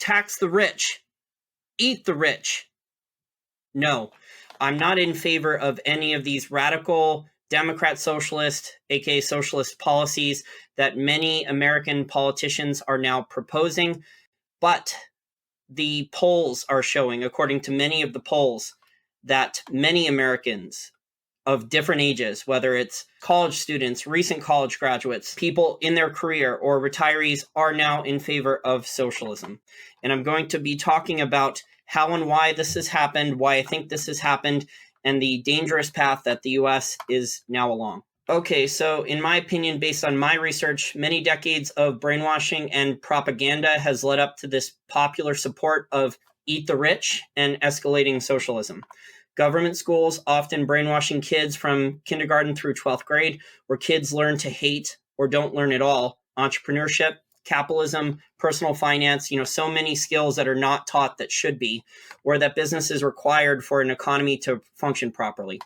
tax the rich, eat the rich. No, I'm not in favor of any of these radical Democrat socialist, aka socialist policies that many American politicians are now proposing. But the polls are showing, according to many of the polls, that many Americans of different ages, whether it's college students, recent college graduates, people in their career, or retirees, are now in favor of socialism. And I'm going to be talking about how and why this has happened, why I think this has happened, and the dangerous path that the US is now along. Okay, so in my opinion, based on my research, many decades of brainwashing and propaganda has led up to this popular support of eat the rich and escalating socialism. Government schools often brainwashing kids from kindergarten through 12th grade, where kids learn to hate or don't learn at all entrepreneurship, capitalism, personal finance, so many skills that are not taught that should be, or that business is required for an economy to function properly.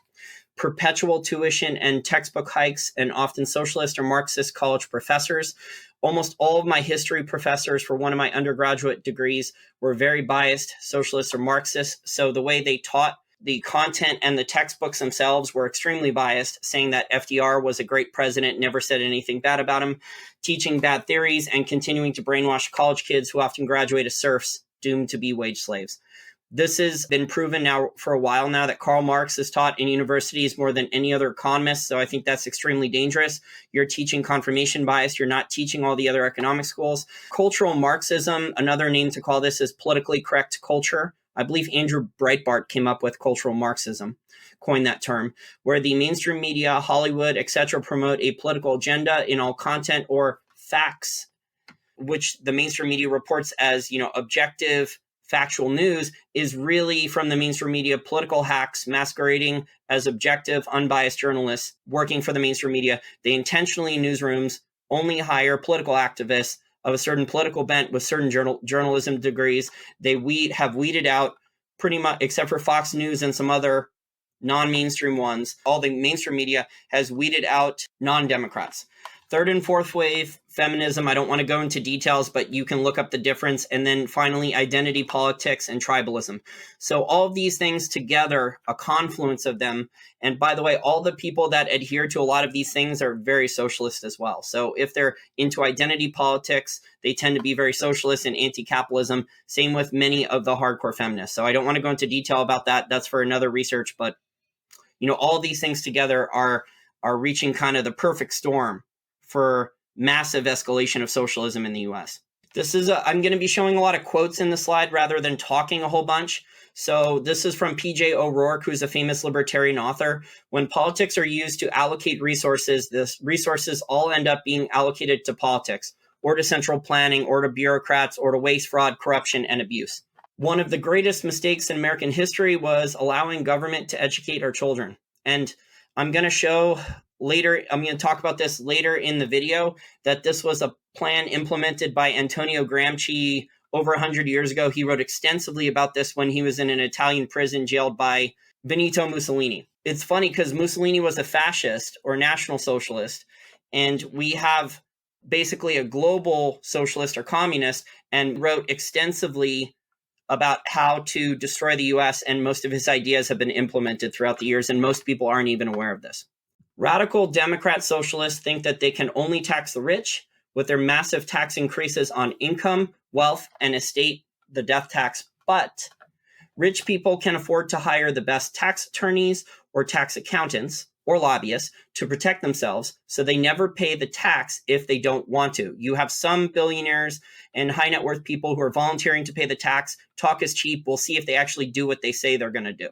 Perpetual tuition and textbook hikes, and often socialist or Marxist college professors. Almost all of my history professors for one of my undergraduate degrees were very biased socialists or Marxists. So the way they taught the content and the textbooks themselves were extremely biased, saying that FDR was a great president, never said anything bad about him, teaching bad theories, and continuing to brainwash college kids who often graduate as serfs, doomed to be wage slaves. This has been proven now for a while now that Karl Marx is taught in universities more than any other economist. So I think that's extremely dangerous. You're teaching confirmation bias. You're not teaching all the other economic schools. Cultural Marxism, another name to call this, is politically correct culture. I believe Andrew Breitbart came up with cultural Marxism, coined that term, where the mainstream media, Hollywood, etc., promote a political agenda in all content or facts, which the mainstream media reports as, objective, factual news, is really from the mainstream media political hacks masquerading as objective, unbiased journalists working for the mainstream media. They intentionally, in newsrooms, only hire political activists of a certain political bent with certain journalism degrees. They have weeded out pretty much, except for Fox News and some other non-mainstream ones, all the mainstream media has weeded out non-Democrats. Third and fourth wave feminism, I don't want to go into details, but you can look up the difference. And then finally, identity politics and tribalism. So all of these things together, a confluence of them. And by the way, all the people that adhere to a lot of these things are very socialist as well. So if they're into identity politics, they tend to be very socialist and anti-capitalism. Same with many of the hardcore feminists. So I don't want to go into detail about that. That's for another research. But, all these things together are reaching kind of the perfect storm for massive escalation of socialism in the US. I'm going to be showing a lot of quotes in the slide rather than talking a whole bunch. So this is from P.J. O'Rourke, who's a famous libertarian author. When politics are used to allocate resources, the resources all end up being allocated to politics, or to central planning, or to bureaucrats, or to waste, fraud, corruption, and abuse. One of the greatest mistakes in American history was allowing government to educate our children. And I'm going to talk about this later in the video, that this was a plan implemented by Antonio Gramsci over 100 years ago. He wrote extensively about this when he was in an Italian prison jailed by Benito Mussolini. It's funny because Mussolini was a fascist or national socialist, and we have basically a global socialist or communist, and wrote extensively about how to destroy the US, and most of his ideas have been implemented throughout the years, and most people aren't even aware of this. Radical Democrat socialists think that they can only tax the rich with their massive tax increases on income, wealth, and estate, the death tax. But rich people can afford to hire the best tax attorneys or tax accountants or lobbyists to protect themselves, so they never pay the tax if they don't want to. You have some billionaires and high net worth people who are volunteering to pay the tax. Talk is cheap. We'll see if they actually do what they say they're going to do,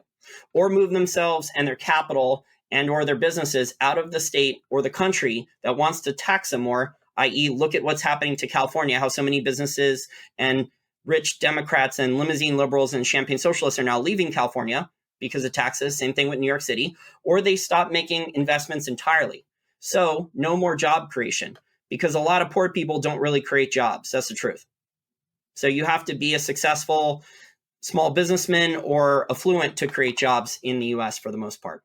or move themselves and their capital and or their businesses out of the state or the country that wants to tax them more, i.e. look at what's happening to California, how so many businesses and rich Democrats and limousine liberals and champagne socialists are now leaving California because of taxes. Same thing with New York City. Or they stop making investments entirely. So no more job creation, because a lot of poor people don't really create jobs. That's the truth. So you have to be a successful small businessman or affluent to create jobs in the US for the most part.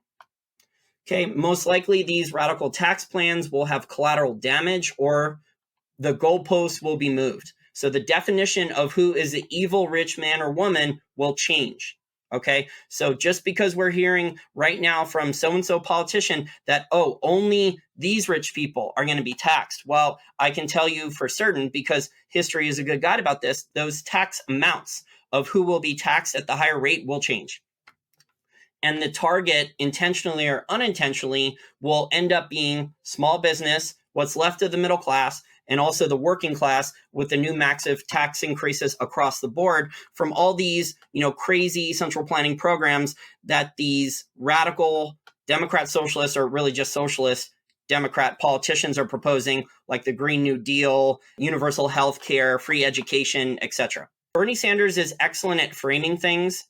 Okay, most likely these radical tax plans will have collateral damage, or the goalposts will be moved. So the definition of who is the evil rich man or woman will change. Okay, so just because we're hearing right now from so-and-so politician that, oh, only these rich people are going to be taxed. Well, I can tell you for certain, because history is a good guide about this, those tax amounts of who will be taxed at the higher rate will change. And the target, intentionally or unintentionally, will end up being small business, what's left of the middle class, and also the working class, with the new massive tax increases across the board from all these, crazy central planning programs that these radical Democrat socialists, or really just socialist Democrat politicians, are proposing, like the Green New Deal, universal health care, free education, etc. Bernie Sanders is excellent at framing things.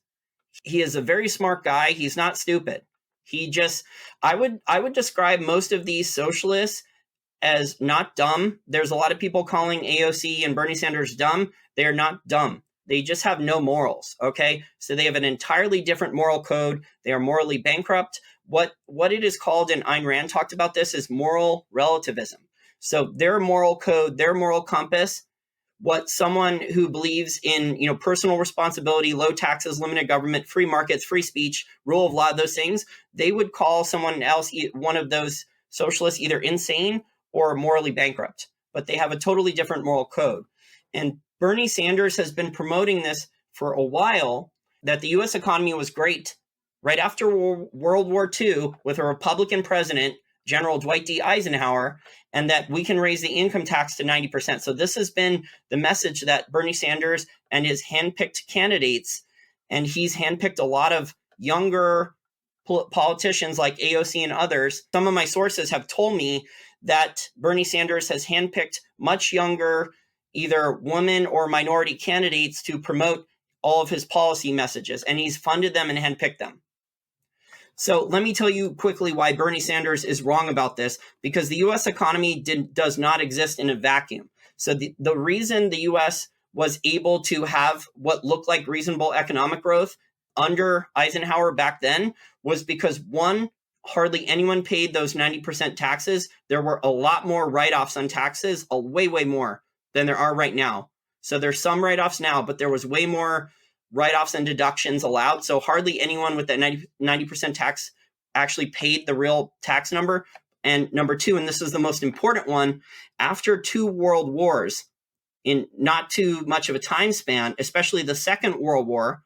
He is a very smart guy. He's not stupid. I would describe most of these socialists as not dumb. There's a lot of people calling AOC and Bernie Sanders dumb. They are not dumb. They just have no morals, okay? So they have an entirely different moral code. They are morally bankrupt. What it is called, and Ayn Rand talked about this, is moral relativism. So their moral code, their moral compass, what someone who believes in, personal responsibility, low taxes, limited government, free markets, free speech, rule of law, those things, they would call someone else, one of those socialists, either insane or morally bankrupt. But they have a totally different moral code. And Bernie Sanders has been promoting this for a while, that the U.S. economy was great right after World War II with a Republican president, General Dwight D. Eisenhower, and that we can raise the income tax to 90%. So this has been the message that Bernie Sanders and his handpicked candidates, and he's handpicked a lot of younger politicians like AOC and others. Some of my sources have told me that Bernie Sanders has handpicked much younger, either women or minority candidates to promote all of his policy messages, and he's funded them and handpicked them. So let me tell you quickly why Bernie Sanders is wrong about this, because the U.S. economy does not exist in a vacuum. So the reason the U.S. was able to have what looked like reasonable economic growth under Eisenhower back then was because, one, hardly anyone paid those 90% taxes. There were a lot more write-offs on taxes, way, way more than there are right now. So there's some write-offs now, but there was way more write-offs and deductions allowed. So hardly anyone with that 90% tax actually paid the real tax number. And number two, and this is the most important one, after 2 world wars, in not too much of a time span, especially the Second World War,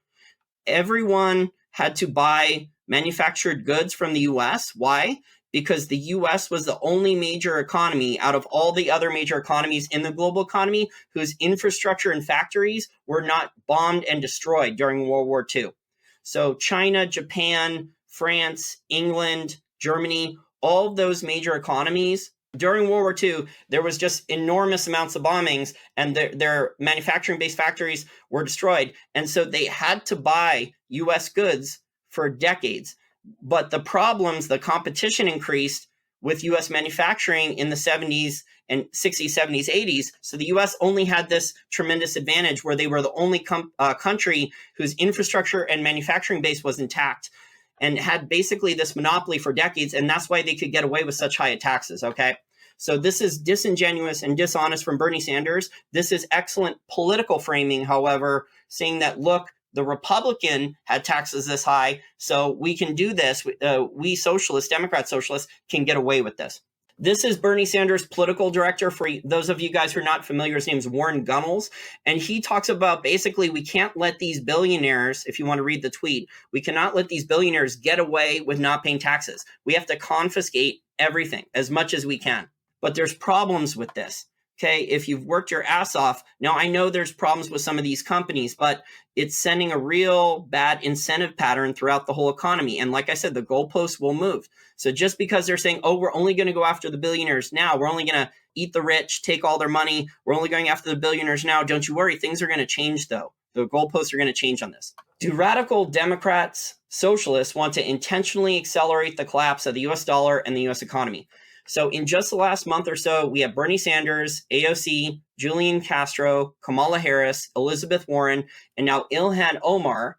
everyone had to buy manufactured goods from the U.S. Why? Because the U.S. was the only major economy out of all the other major economies in the global economy whose infrastructure and factories were not bombed and destroyed during World War II. So China, Japan, France, England, Germany, all of those major economies, during World War II, there was just enormous amounts of bombings, and their manufacturing-based factories were destroyed. And so they had to buy U.S. goods for decades. But the competition increased with U.S. manufacturing in the 70s and 60s, 70s, 80s. So the U.S. only had this tremendous advantage where they were the only country whose infrastructure and manufacturing base was intact and had basically this monopoly for decades. And that's why they could get away with such high taxes, okay? So this is disingenuous and dishonest from Bernie Sanders. This is excellent political framing, however, saying that, look, the Republican had taxes this high, so we can do this. We socialists, Democrat socialists, can get away with this. This is Bernie Sanders' political director. For those of you guys who are not familiar, his name is Warren Gunnels. And he talks about basically we can't let these billionaires, if you want to read the tweet, we cannot let these billionaires get away with not paying taxes. We have to confiscate everything as much as we can. But there's problems with this. Okay, if you've worked your ass off, now I know there's problems with some of these companies, but it's sending a real bad incentive pattern throughout the whole economy. And like I said, the goalposts will move. So just because they're saying, oh, we're only going to go after the billionaires now, we're only going to eat the rich, take all their money, we're only going after the billionaires now, don't you worry, things are going to change though. The goalposts are going to change on this. Do radical Democrats, socialists want to intentionally accelerate the collapse of the US dollar and the US economy? So in just the last month or so, we have Bernie Sanders, AOC, Julian Castro, Kamala Harris, Elizabeth Warren, and now Ilhan Omar.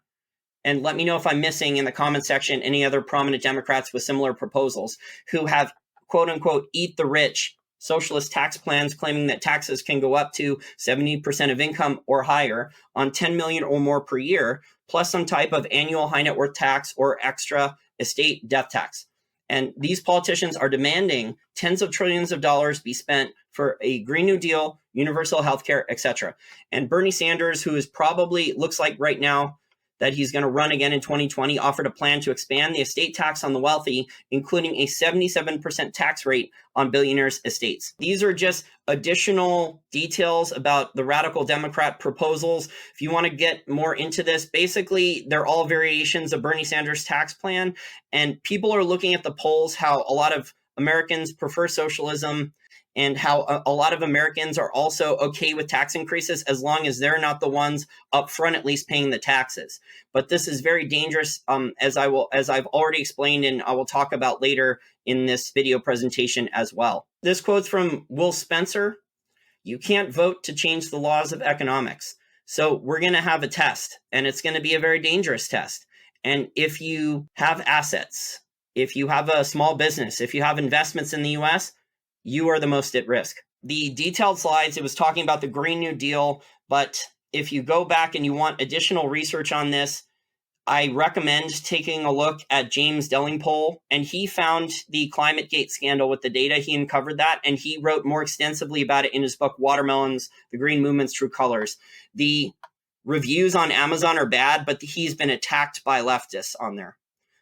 And let me know if I'm missing in the comment section any other prominent Democrats with similar proposals who have, quote unquote, eat the rich socialist tax plans claiming that taxes can go up to 70% of income or higher on 10 million or more per year, plus some type of annual high net worth tax or extra estate death tax. And these politicians are demanding tens of trillions of dollars be spent for a Green New Deal, universal health care, etc. And Bernie Sanders, who is probably, looks like right now that he's going to run again in 2020, offered a plan to expand the estate tax on the wealthy, including a 77% tax rate on billionaires' estates. These are just additional details about the radical Democrat proposals. If you want to get more into this, basically, they're all variations of Bernie Sanders' tax plan. And people are looking at the polls, how a lot of Americans prefer socialism, and how a lot of Americans are also okay with tax increases as long as they're not the ones up front at least paying the taxes. But this is very dangerous, as I've already explained, and I will talk about later in this video presentation as well. This quote's from Will Spencer. You can't vote to change the laws of economics. So we're going to have a test, and it's going to be a very dangerous test. And if you have assets, if you have a small business, if you have investments in the US, you are the most at risk. The detailed slides, it was talking about the Green New Deal, but if you go back and you want additional research on this, I recommend taking a look at James Delingpole, and he found the ClimateGate scandal with the data. He uncovered that, and he wrote more extensively about it in his book, Watermelons, The Green Movement's True Colors. The reviews on Amazon are bad, but he's been attacked by leftists on there.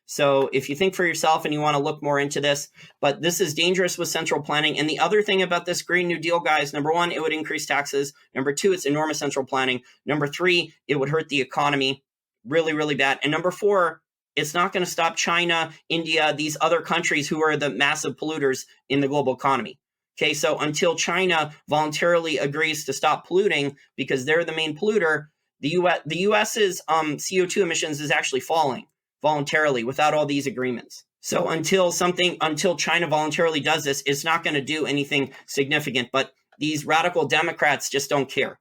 So if you think for yourself and you want to look more into this, but this is dangerous with central planning. And the other thing about this Green New Deal, guys, number one, it would increase taxes. Number two, it's enormous central planning. Number three, it would hurt the economy really, really bad. And number four, it's not going to stop China, India, these other countries who are the massive polluters in the global economy. Okay, so until China voluntarily agrees to stop polluting because they're the main polluter, the US's CO2 emissions is actually falling voluntarily without all these agreements. So until China voluntarily does this, it's not going to do anything significant. But these radical Democrats just don't care.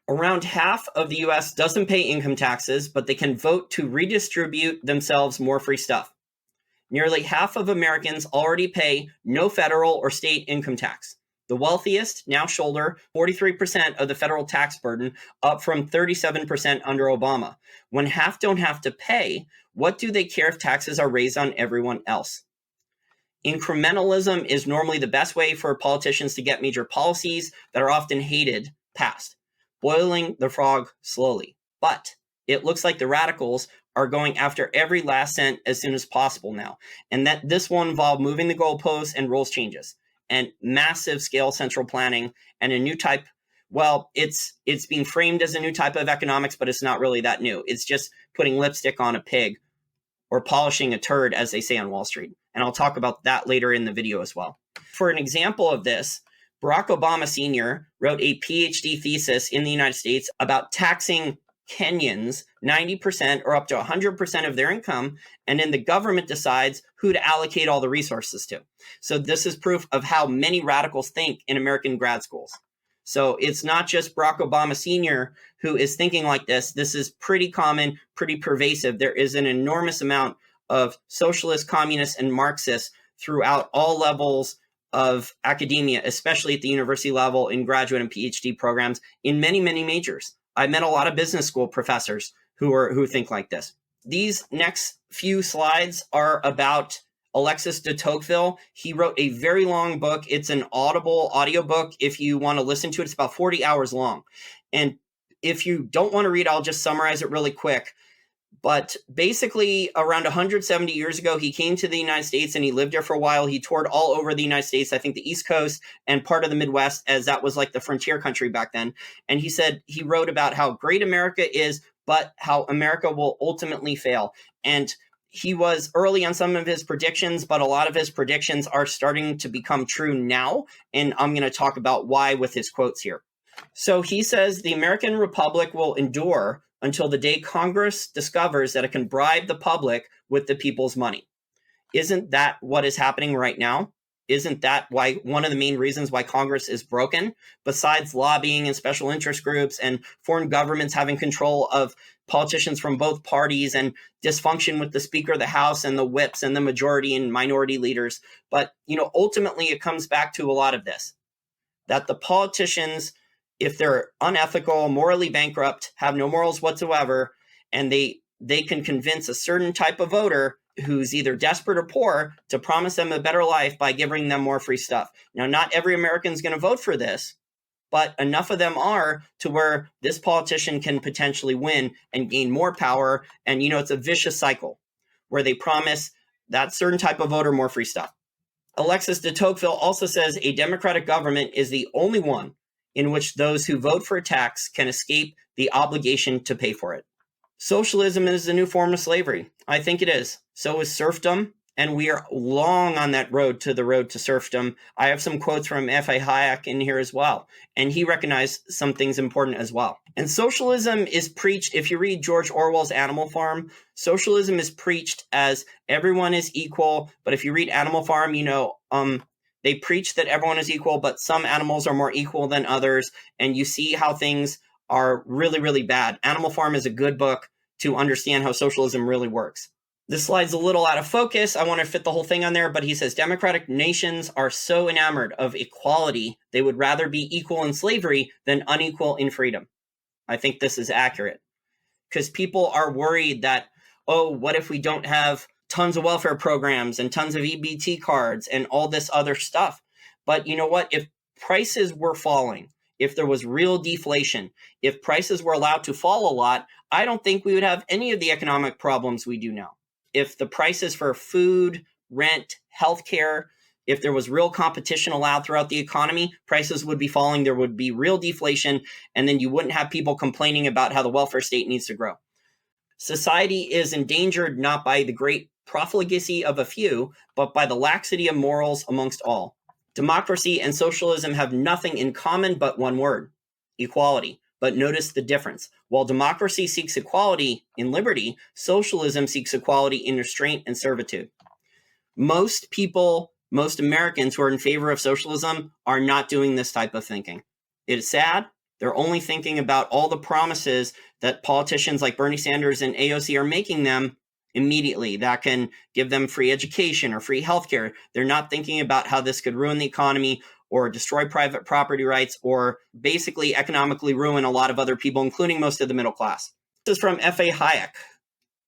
Around half of the US doesn't pay income taxes, but they can vote to redistribute themselves more free stuff. Nearly half of Americans already pay no federal or state income tax. The wealthiest now shoulder 43% of the federal tax burden, up from 37% under Obama. When half don't have to pay, what do they care if taxes are raised on everyone else? Incrementalism is normally the best way for politicians to get major policies that are often hated passed, boiling the frog slowly. But it looks like the radicals are going after every last cent as soon as possible now, and that this will involve moving the goalposts and rules changes, and massive scale central planning, and a new type. Well, it's being framed as a new type of economics, but it's not really that new. It's just putting lipstick on a pig or polishing a turd, as they say on Wall Street. And I'll talk about that later in the video as well. For an example of this, Barack Obama Sr. wrote a PhD thesis in the United States about taxing Kenyans 90% or up to 100% of their income, and then the government decides who to allocate all the resources to. So this is proof of how many radicals think in American grad schools. So it's not just Barack Obama Sr. who is thinking like this. This is pretty common, pretty pervasive. There is an enormous amount of socialists, communists, and Marxists throughout all levels of academia, especially at the university level in graduate and PhD programs in many, many majors. I met a lot of business school professors who think like this. These next few slides are about Alexis De Tocqueville. He wrote a very long book. It's an audible audiobook. If you want to listen to it, it's about 40 hours long. And if you don't want to read, I'll just summarize it really quick. But basically, around 170 years ago, he came to the United States and he lived there for a while. He toured all over the United States, I think the East Coast and part of the Midwest, as that was like the frontier country back then. And he wrote about how great America is, but how America will ultimately fail. And he was early on some of his predictions, but a lot of his predictions are starting to become true now. And I'm going to talk about why with his quotes here. So he says, the American Republic will endure until the day Congress discovers that it can bribe the public with the people's money. Isn't that what is happening right now? Isn't that why one of the main reasons why Congress is broken, besides lobbying and special interest groups and foreign governments having control of politicians from both parties and dysfunction with the Speaker of the House and the whips and the majority and minority leaders? But, ultimately it comes back to a lot of this. that the politicians, if they're unethical, morally bankrupt, have no morals whatsoever, and they can convince a certain type of voter who's either desperate or poor to promise them a better life by giving them more free stuff. Now, not every American is going to vote for this, but enough of them are to where this politician can potentially win and gain more power. And, it's a vicious cycle where they promise that certain type of voter more free stuff. Alexis De Tocqueville also says a democratic government is the only one in which those who vote for a tax can escape the obligation to pay for it. Socialism is a new form of slavery. I think it is. So is serfdom, and we are long on that road to serfdom. I have some quotes from F.A. Hayek in here as well, and he recognized some things important as well. And socialism is preached, if you read George Orwell's Animal Farm, socialism is preached as everyone is equal, but if you read Animal Farm, they preach that everyone is equal, but some animals are more equal than others, and you see how things are really, really bad. Animal Farm is a good book to understand how socialism really works. This slide's a little out of focus. I want to fit the whole thing on there, but he says democratic nations are so enamored of equality, they would rather be equal in slavery than unequal in freedom. I think this is accurate because people are worried that, what if we don't have tons of welfare programs and tons of EBT cards and all this other stuff? But you know what? If prices were falling, if there was real deflation, if prices were allowed to fall a lot, I don't think we would have any of the economic problems we do now. If the prices for food, rent, healthcare, if there was real competition allowed throughout the economy, prices would be falling, there would be real deflation, and then you wouldn't have people complaining about how the welfare state needs to grow. Society is endangered not by the great profligacy of a few, but by the laxity of morals amongst all. Democracy and socialism have nothing in common but one word: equality. But notice the difference. While democracy seeks equality in liberty, socialism seeks equality in restraint and servitude. Most people, most Americans who are in favor of socialism are not doing this type of thinking. It is sad. They're only thinking about all the promises that politicians like Bernie Sanders and AOC are making them immediately that can give them free education or free healthcare. They're not thinking about how this could ruin the economy or destroy private property rights or basically economically ruin a lot of other people, including most of the middle class. This is from F.A. Hayek.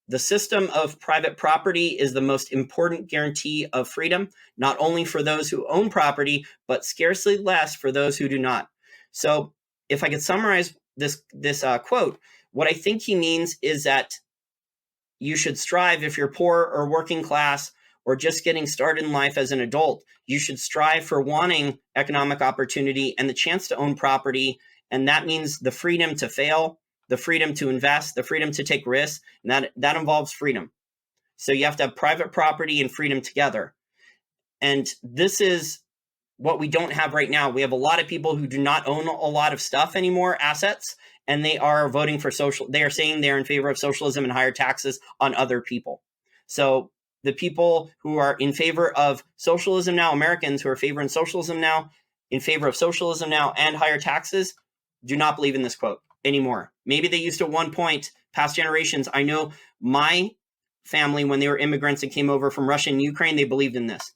The system of private property is the most important guarantee of freedom, not only for those who own property, but scarcely less for those who do not. So if I could summarize this quote, what I think he means is that you should strive, if you're poor or working class or just getting started in life as an adult, you should strive for wanting economic opportunity and the chance to own property. And that means the freedom to fail, the freedom to invest, the freedom to take risks, and that involves freedom. So you have to have private property and freedom together. And this is what we don't have right now. We have a lot of people who do not own a lot of stuff anymore, assets, and they are voting for they are saying they're in favor of socialism and higher taxes on other people. So the people who are in favor of socialism now, Americans who are favoring socialism now, in favor of socialism now and higher taxes, do not believe in this quote anymore. Maybe they used to at one point, past generations. I know my family, when they were immigrants and came over from Russia and Ukraine, they believed in this.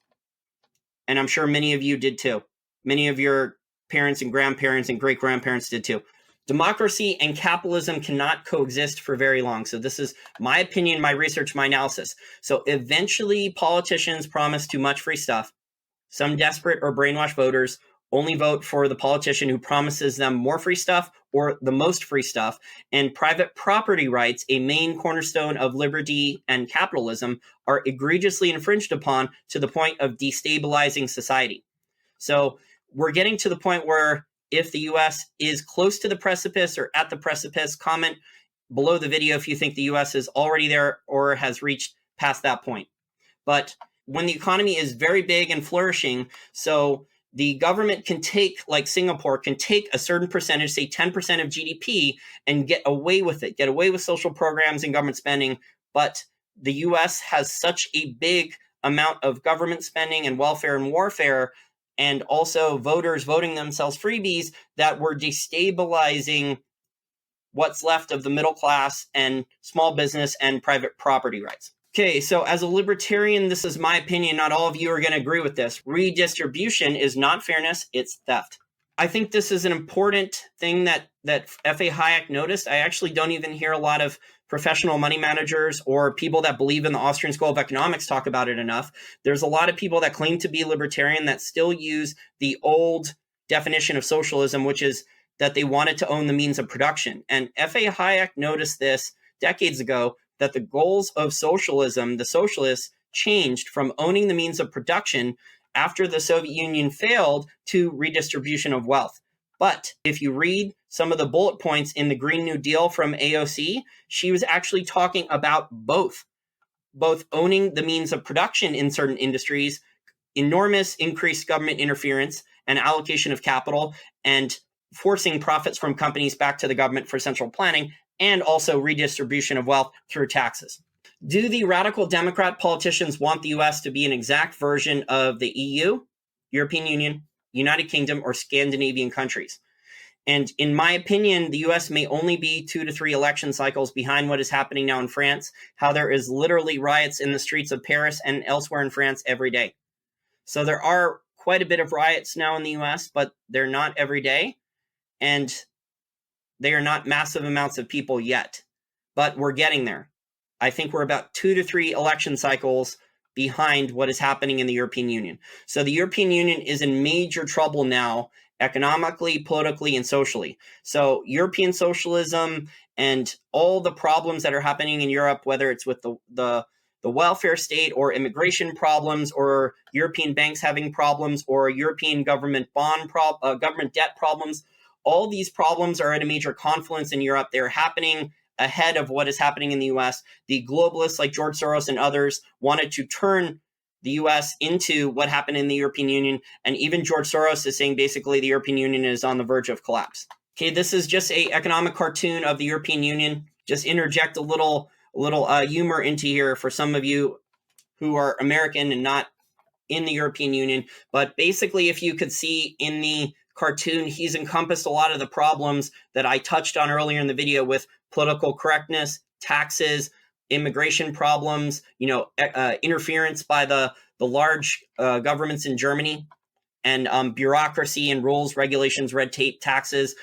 And I'm sure many of you did too. Many of your parents and grandparents and great-grandparents did too. Democracy and capitalism cannot coexist for very long. So this is my opinion, my research, my analysis. So eventually politicians promise too much free stuff. Some desperate or brainwashed voters only vote for the politician who promises them more free stuff or the most free stuff. And private property rights, a main cornerstone of liberty and capitalism, are egregiously infringed upon to the point of destabilizing society. So we're getting to the point where if the U.S. is close to the precipice or at the precipice, comment below the video if you think the U.S. is already there or has reached past that point. But when the economy is very big and flourishing, so the government can take, like Singapore, can take a certain percentage, say 10% of GDP, and get away with it, get away with social programs and government spending. But the U.S. has such a big amount of government spending and welfare and warfare, and also voters voting themselves freebies, that we're destabilizing what's left of the middle class and small business and private property rights. Okay, so as a libertarian, this is my opinion. Not all of you are going to agree with this. Redistribution is not fairness, it's theft. I think this is an important thing that F.A. Hayek noticed. I actually don't even hear a lot of professional money managers or people that believe in the Austrian School of Economics talk about it enough. There's a lot of people that claim to be libertarian that still use the old definition of socialism, which is that they wanted to own the means of production. And F.A. Hayek noticed this decades ago, that the goals of socialism, the socialists, changed from owning the means of production after the Soviet Union failed to redistribution of wealth. But if you read some of the bullet points in the Green New Deal from AOC, she was actually talking about both owning the means of production in certain industries, enormous increased government interference and allocation of capital, and forcing profits from companies back to the government for central planning, and also redistribution of wealth through taxes. Do the radical Democrat politicians want the US to be an exact version of the EU, European Union, United Kingdom, or Scandinavian countries? And in my opinion, the US may only be 2 to 3 election cycles behind what is happening now in France, how there is literally riots in the streets of Paris and elsewhere in France every day. So there are quite a bit of riots now in the US, but they're not every day. And they are not massive amounts of people yet, but we're getting there. I think we're about 2 to 3 election cycles behind what is happening in the European Union. So the European Union is in major trouble now, economically, politically, and socially. So European socialism and all the problems that are happening in Europe, whether it's with the welfare state or immigration problems or European banks having problems or European government government debt problems, all these problems are at a major confluence in Europe. They're happening ahead of what is happening in the US. The globalists like George Soros and others wanted to turn the US into what happened in the European Union. And even George Soros is saying basically the European Union is on the verge of collapse. Okay, this is just an economic cartoon of the European Union. Just interject a little humor into here for some of you who are American and not in the European Union. But basically, if you could see in the cartoon, he's encompassed a lot of the problems that I touched on earlier in the video with political correctness, taxes, immigration problems, interference by the large governments in Germany, and bureaucracy and rules, regulations, red tape, taxes.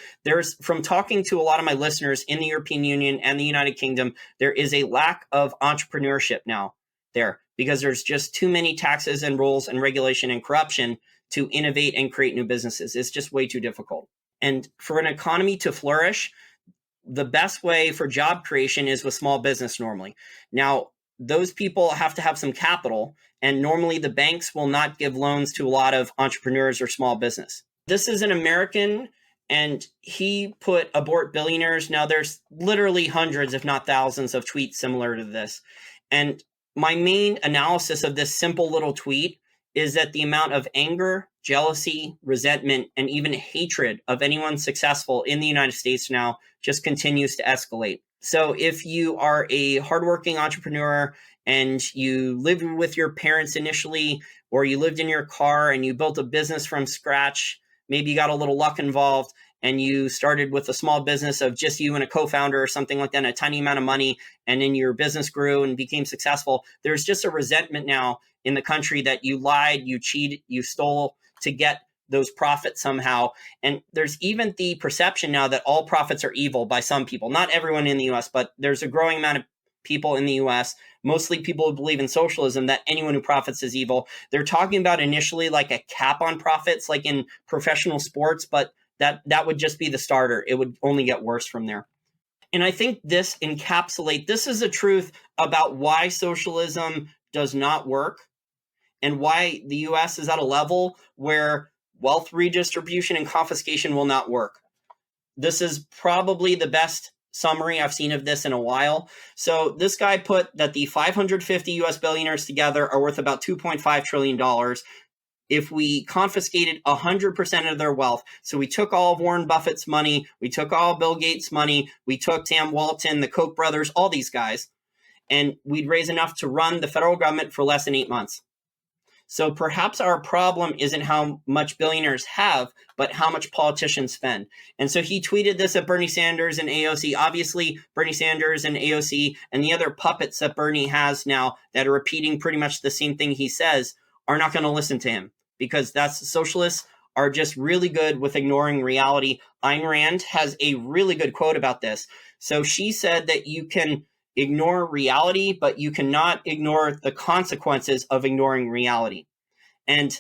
From talking to a lot of my listeners in the European Union and the United Kingdom, there is a lack of entrepreneurship now there because there's just too many taxes and rules and regulation and corruption to innovate and create new businesses. It's just way too difficult. And for an economy to flourish, the best way for job creation is with small business normally. Now, those people have to have some capital, and normally the banks will not give loans to a lot of entrepreneurs or small business. This is an American, and he put abort billionaires. Now, there's literally hundreds, if not thousands, of tweets similar to this. And my main analysis of this simple little tweet is that the amount of anger, jealousy, resentment, and even hatred of anyone successful in the United States now just continues to escalate. So if you are a hardworking entrepreneur and you lived with your parents initially, or you lived in your car and you built a business from scratch, maybe you got a little luck involved and you started with a small business of just you and a co-founder or something like that, and a tiny amount of money, and then your business grew and became successful. There's just a resentment now in the country that you lied, you cheated, you stole to get those profits somehow. And there's even the perception now that all profits are evil by some people. Not everyone in the US, but there's a growing amount of people in the US, mostly people who believe in socialism, that anyone who profits is evil. They're talking about initially like a cap on profits, like in professional sports, but that would just be the starter. It would only get worse from there. And I think this is the truth about why socialism does not work and why the US is at a level where wealth redistribution and confiscation will not work. This is probably the best summary I've seen of this in a while. So this guy put that the 550 US billionaires together are worth about $2.5 trillion. If we confiscated 100% of their wealth, so we took all of Warren Buffett's money, we took all Bill Gates' money, we took Sam Walton, the Koch brothers, all these guys, and we'd raise enough to run the federal government for less than 8 months. So perhaps our problem isn't how much billionaires have, but how much politicians spend. And so he tweeted this at Bernie Sanders and AOC. Obviously, Bernie Sanders and AOC and the other puppets that Bernie has now that are repeating pretty much the same thing he says are not going to listen to him, because socialists are just really good with ignoring reality. Ayn Rand has a really good quote about this. So she said that you can ignore reality, but you cannot ignore the consequences of ignoring reality. And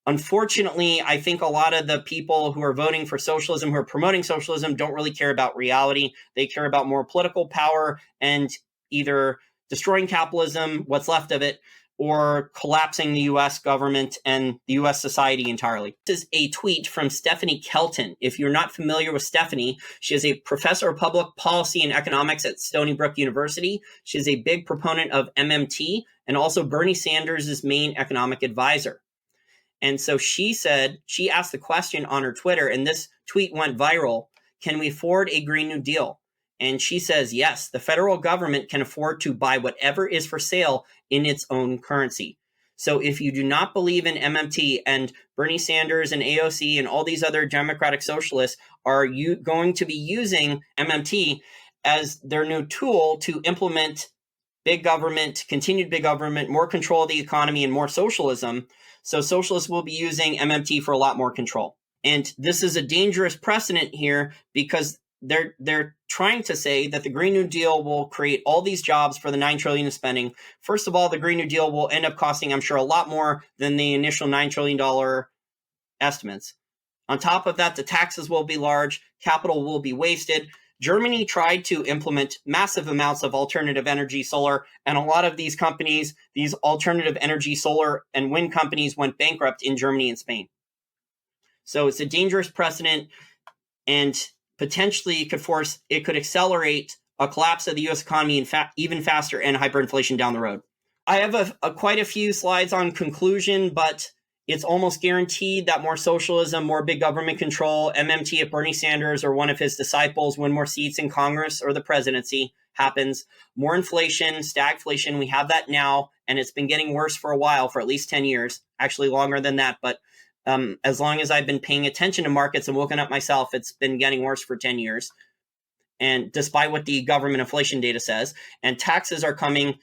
unfortunately, I think a lot of the people who are voting for socialism, who are promoting socialism, don't really care about reality. They care about more political power and either destroying capitalism, what's left of it, or collapsing the US government and the US society entirely. This is a tweet from Stephanie Kelton. If you're not familiar with Stephanie, she is a professor of public policy and economics at Stony Brook University. She is a big proponent of MMT and also Bernie Sanders' main economic advisor. And so she asked the question on her Twitter, and this tweet went viral: can we afford a Green New Deal? And she says, yes, the federal government can afford to buy whatever is for sale in its own currency. So if you do not believe in MMT, and Bernie Sanders and AOC and all these other Democratic Socialists are going to be using MMT as their new tool to implement big government, continued big government, more control of the economy, and more socialism. So socialists will be using MMT for a lot more control. And this is a dangerous precedent here because they're trying to say that the Green New Deal will create all these jobs for the $9 trillion of spending. First of all, the Green New Deal will end up costing, I'm sure, a lot more than the initial $9 trillion estimates. On top of that, the taxes will be large, capital will be wasted. Germany tried to implement massive amounts of alternative energy solar, and a lot of these companies, these alternative energy solar and wind companies, went bankrupt in Germany and Spain. So it's a dangerous precedent, and potentially it could accelerate a collapse of the U.S. economy even faster, and hyperinflation down the road. I have quite a few slides on conclusion, but it's almost guaranteed that more socialism, more big government control, MMT, if Bernie Sanders or one of his disciples win more seats in Congress or the presidency, happens. More inflation, stagflation, we have that now, and it's been getting worse for a while, for at least 10 years, actually longer than that. But as long as I've been paying attention to markets and woken up myself, it's been getting worse for 10 years. And despite what the government inflation data says, and taxes are coming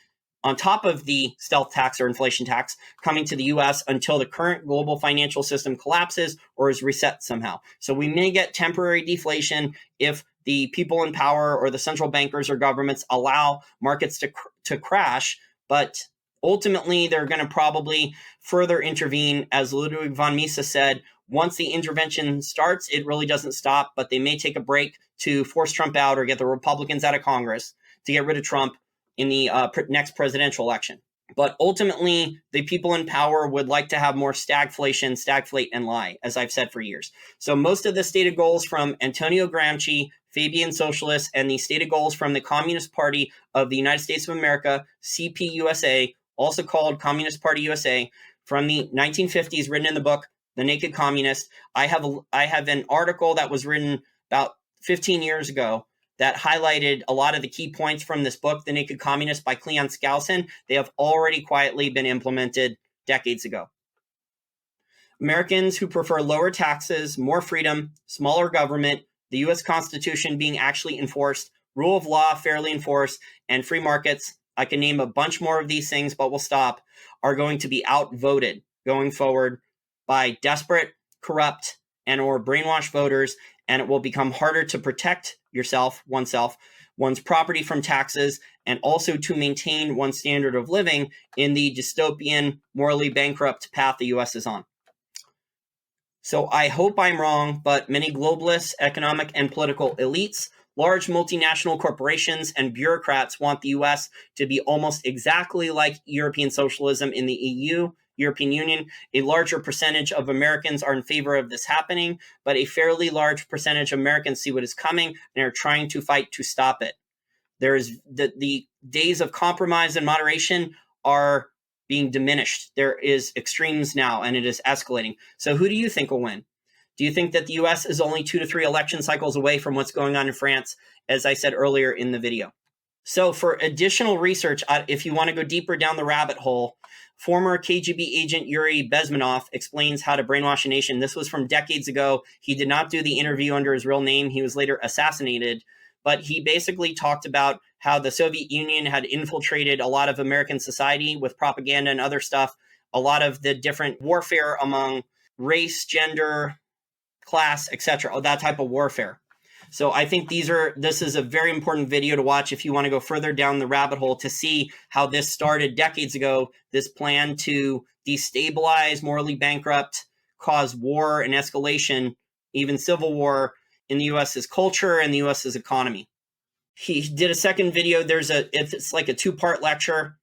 on top of the stealth tax or inflation tax coming to the US until the current global financial system collapses or is reset somehow. So we may get temporary deflation if the people in power or the central bankers or governments allow markets to crash, but ultimately they're going to probably further intervene. As Ludwig von Mises said, once the intervention starts, it really doesn't stop, but they may take a break to force Trump out or get the Republicans out of Congress to get rid of Trump in the next presidential election. But ultimately, the people in power would like to have more stagflation, stagflate, and lie, as I've said for years. So most of the stated goals from Antonio Gramsci, Fabian Socialist, and the stated goals from the Communist Party of the United States of America, CPUSA, also called Communist Party USA, from the 1950s, written in the book, The Naked Communist. I have an article that was written about 15 years ago that highlighted a lot of the key points from this book, The Naked Communist by Cleon Skousen. They have already quietly been implemented decades ago. Americans who prefer lower taxes, more freedom, smaller government, the U.S. Constitution being actually enforced, rule of law fairly enforced, and free markets, I can name a bunch more of these things, but we'll stop, are going to be outvoted going forward by desperate, corrupt, and or brainwashed voters, and it will become harder to protect oneself, one's property from taxes, and also to maintain one's standard of living in the dystopian, morally bankrupt path the U.S. is on. So I hope I'm wrong, but many globalists, economic and political elites, large multinational corporations, and bureaucrats want the U.S. to be almost exactly like European socialism in the EU, European Union. A larger percentage of Americans are in favor of this happening, but a fairly large percentage of Americans see what is coming and are trying to fight to stop it. There is the days of compromise and moderation are being diminished. There is extremes now, and it is escalating. So who do you think will win? Do you think that the U.S. is only 2 to 3 election cycles away from what's going on in France, as I said earlier in the video? So for additional research, if you want to go deeper down the rabbit hole, former KGB agent Yuri Bezmenov explains How to Brainwash a Nation. This was from decades ago. He did not do the interview under his real name. He was later assassinated. But he basically talked about how the Soviet Union had infiltrated a lot of American society with propaganda and other stuff, a lot of the different warfare among race, gender, class, etc., that type of warfare. So I think this is a very important video to watch if you want to go further down the rabbit hole to see how this started decades ago, this plan to destabilize, morally bankrupt, cause war and escalation, even civil war in the U.S.'s culture and the U.S.'s economy. He did a second video. It's like a 2-part lecture,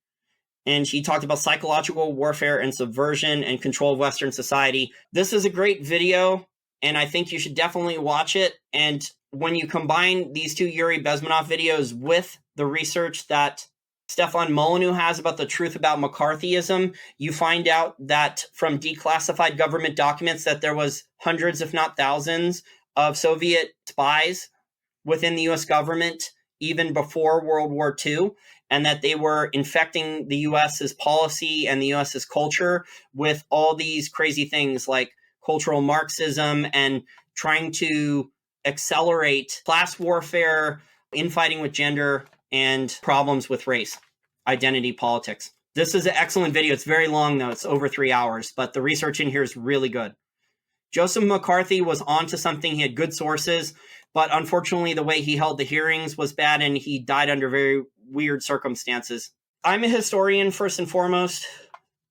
and he talked about psychological warfare and subversion and control of Western society. This is a great video, and I think you should definitely watch it. And when you combine these two Yuri Bezmenov videos with the research that Stefan Molyneux has about the truth about McCarthyism, you find out that from declassified government documents that there was hundreds, if not thousands, of Soviet spies within the U.S. government even before World War II, and that they were infecting the U.S.'s policy and the U.S.'s culture with all these crazy things like cultural Marxism and trying to accelerate class warfare, infighting with gender, and problems with race, identity politics. This is an excellent video. It's very long, though. It's over 3 hours, but the research in here is really good. Joseph McCarthy was onto something. He had good sources, but unfortunately, the way he held the hearings was bad, and he died under very weird circumstances. I'm a historian, first and foremost,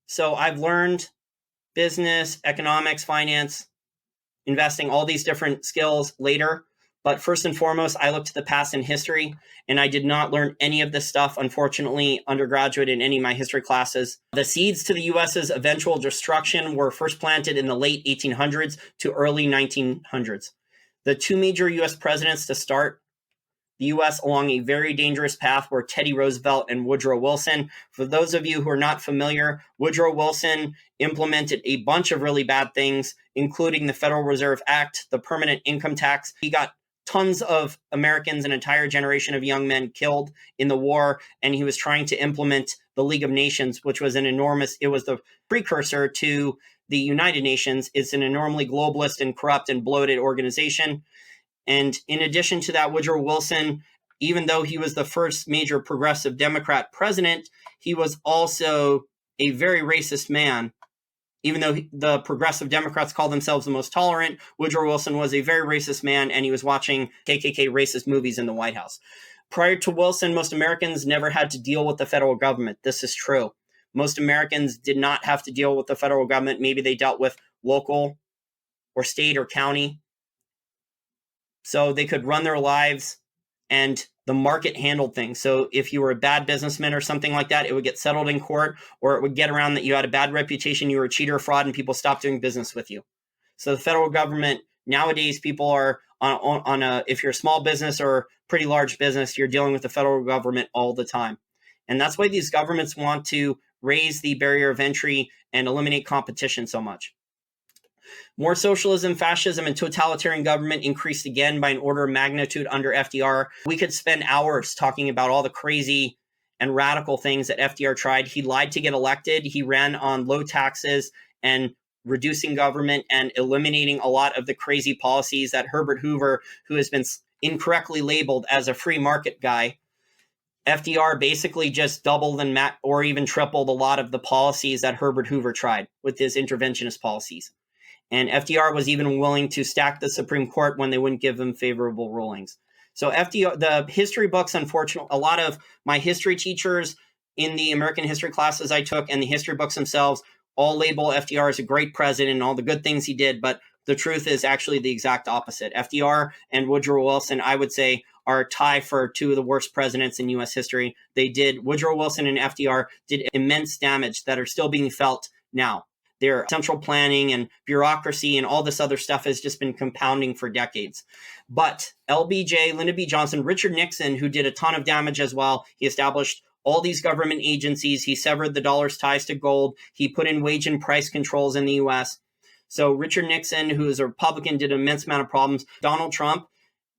so I've learned business, economics, finance, investing, all these different skills later. But first and foremost, I look to the past and history, and I did not learn any of this stuff, unfortunately, undergraduate in any of my history classes. The seeds to the U.S.'s eventual destruction were first planted in the late 1800s to early 1900s. The two major U.S. presidents to start the U.S. along a very dangerous path were Teddy Roosevelt and Woodrow Wilson. For those of you who are not familiar, Woodrow Wilson implemented a bunch of really bad things, including the Federal Reserve Act, the permanent income tax. He got tons of Americans, an entire generation of young men killed in the war, and he was trying to implement the League of Nations, which was it was the precursor to the United Nations. It's an enormously globalist and corrupt and bloated organization. And in addition to that, Woodrow Wilson, even though he was the first major progressive Democrat president, he was also a very racist man. Even though the progressive Democrats call themselves the most tolerant, Woodrow Wilson was a very racist man, and he was watching KKK racist movies in the White House. Prior to Wilson, most Americans never had to deal with the federal government. This is true. Most Americans did not have to deal with the federal government. Maybe they dealt with local or state or county. So they could run their lives, and the market handled things. So if you were a bad businessman or something like that, it would get settled in court, or it would get around that you had a bad reputation, you were a cheater or fraud, and people stopped doing business with you. So the federal government, nowadays, people are if you're a small business or pretty large business, you're dealing with the federal government all the time. And that's why these governments want to raise the barrier of entry and eliminate competition so much. More socialism, fascism, and totalitarian government increased again by an order of magnitude under FDR. We could spend hours talking about all the crazy and radical things that FDR tried. He lied to get elected. He ran on low taxes and reducing government and eliminating a lot of the crazy policies that Herbert Hoover, who has been incorrectly labeled as a free market guy, FDR basically just doubled or even tripled a lot of the policies that Herbert Hoover tried with his interventionist policies. And FDR was even willing to stack the Supreme Court when they wouldn't give him favorable rulings. So FDR, the history books, unfortunately, a lot of my history teachers in the American history classes I took and the history books themselves all label FDR as a great president and all the good things he did. But the truth is actually the exact opposite. FDR and Woodrow Wilson, I would say, are a tie for two of the worst presidents in U.S. history. Woodrow Wilson and FDR did immense damage that are still being felt now. Their central planning and bureaucracy and all this other stuff has just been compounding for decades. But LBJ, Lyndon B. Johnson, Richard Nixon, who did a ton of damage as well, he established all these government agencies. He severed the dollar's ties to gold. He put in wage and price controls in the U.S. So Richard Nixon, who is a Republican, did an immense amount of problems. Donald Trump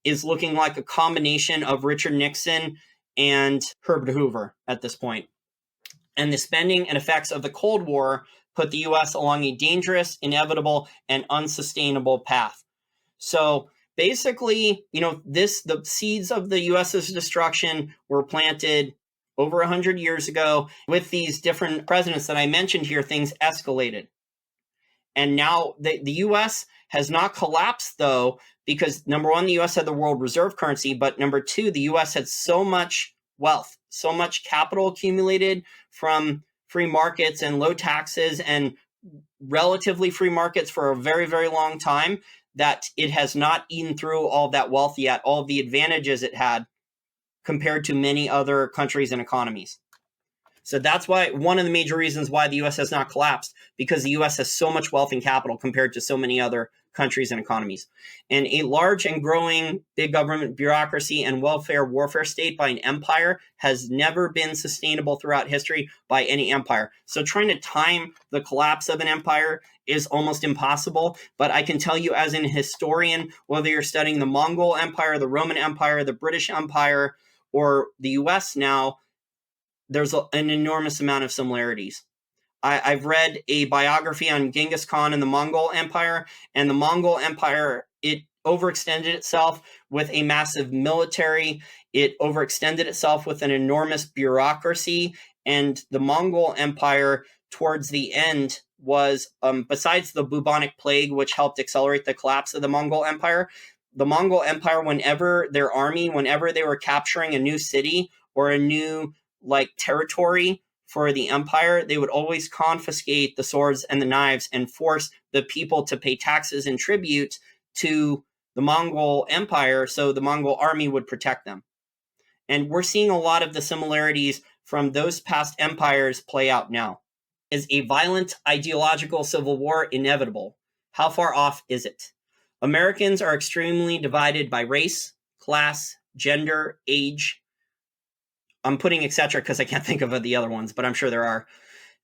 is looking like a combination of Richard Nixon and Herbert Hoover at this point. And the spending and effects of the Cold War put the U.S. along a dangerous, inevitable, and unsustainable path. So basically, the seeds of the U.S.'s destruction were planted over 100 years ago. With these different presidents that I mentioned here, things escalated. And now the U.S. has not collapsed, though, because number one, the U.S. had the world reserve currency, but number two, the U.S. had so much wealth, so much capital accumulated from free markets and low taxes and relatively free markets for a very, very long time, that it has not eaten through all of that wealth yet, all of the advantages it had compared to many other countries and economies. So that's why one of the major reasons why the U.S. has not collapsed, because the U.S. has so much wealth and capital compared to so many other countries and economies. And a large and growing big government bureaucracy and welfare warfare state by an empire has never been sustainable throughout history by any empire. So trying to time the collapse of an empire is almost impossible. But I can tell you as an historian, whether you're studying the Mongol Empire, the Roman Empire, the British Empire, or the U.S. now, there's an enormous amount of similarities. I've read a biography on Genghis Khan and the Mongol Empire, and the Mongol Empire, it overextended itself with a massive military. It overextended itself with an enormous bureaucracy. And the Mongol Empire, towards the end, was, besides the bubonic plague, which helped accelerate the collapse of the Mongol Empire, whenever their army, whenever they were capturing a new city or a new territory for the empire, they would always confiscate the swords and the knives and force the people to pay taxes and tribute to the Mongol Empire so the Mongol army would protect them. And we're seeing a lot of the similarities from those past empires play out now. Is a violent ideological civil war inevitable? How far off is it? Americans are extremely divided by race, class, gender, age. I'm putting etc. because I can't think of the other ones, but I'm sure there are.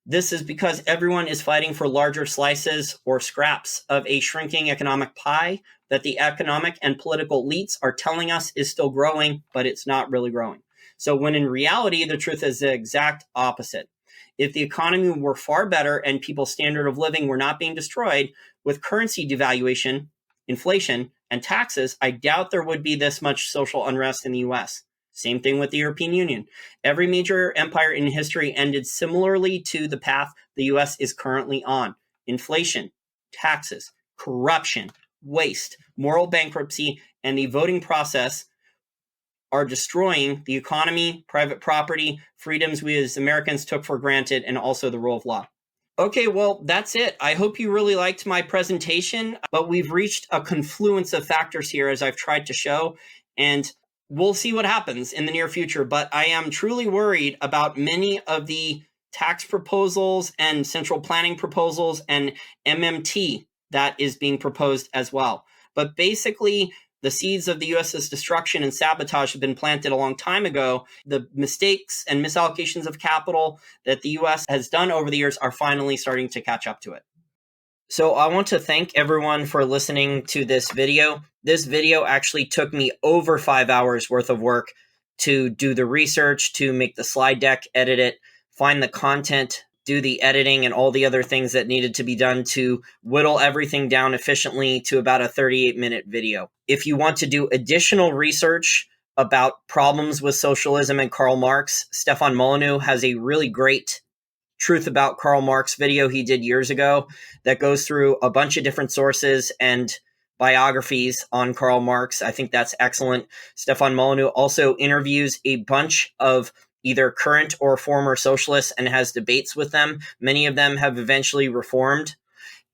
This is because everyone is fighting for larger slices or scraps of a shrinking economic pie that the economic and political elites are telling us is still growing, but it's not really growing. So when in reality, the truth is the exact opposite. If the economy were far better and people's standard of living were not being destroyed with currency devaluation, inflation, and taxes, I doubt there would be this much social unrest in the US. Same thing with the European Union. Every major empire in history ended similarly to the path the US is currently on. Inflation, taxes, corruption, waste, moral bankruptcy, and the voting process are destroying the economy, private property, freedoms we as Americans took for granted, and also the rule of law. Okay, well, that's it. I hope you really liked my presentation, but we've reached a confluence of factors here, as I've tried to show, and we'll see what happens in the near future. But I am truly worried about many of the tax proposals and central planning proposals and MMT that is being proposed as well. But basically, the seeds of the U.S.'s destruction and sabotage have been planted a long time ago. The mistakes and misallocations of capital that the U.S. has done over the years are finally starting to catch up to it. So I want to thank everyone for listening to this video. This video actually took me over 5 hours worth of work to do the research, to make the slide deck, edit it, find the content, do the editing, and all the other things that needed to be done to whittle everything down efficiently to about a 38-minute video. If you want to do additional research about problems with socialism and Karl Marx, Stefan Molyneux has a really great Truth About Karl Marx video he did years ago that goes through a bunch of different sources and biographies on Karl Marx. I think that's excellent. Stefan Molyneux also interviews a bunch of either current or former socialists and has debates with them. Many of them have eventually reformed.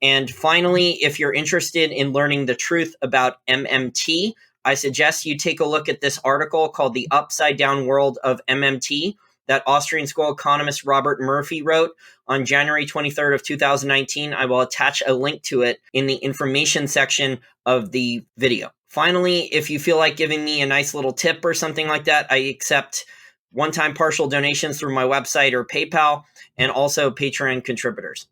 And finally, if you're interested in learning the truth about MMT, I suggest you take a look at this article called The Upside Down World of MMT that Austrian school economist Robert Murphy wrote on January 23rd of 2019. I will attach a link to it in the information section of the video. Finally, if you feel like giving me a nice little tip or something like that, I accept one-time partial donations through my website or PayPal, and also Patreon contributors.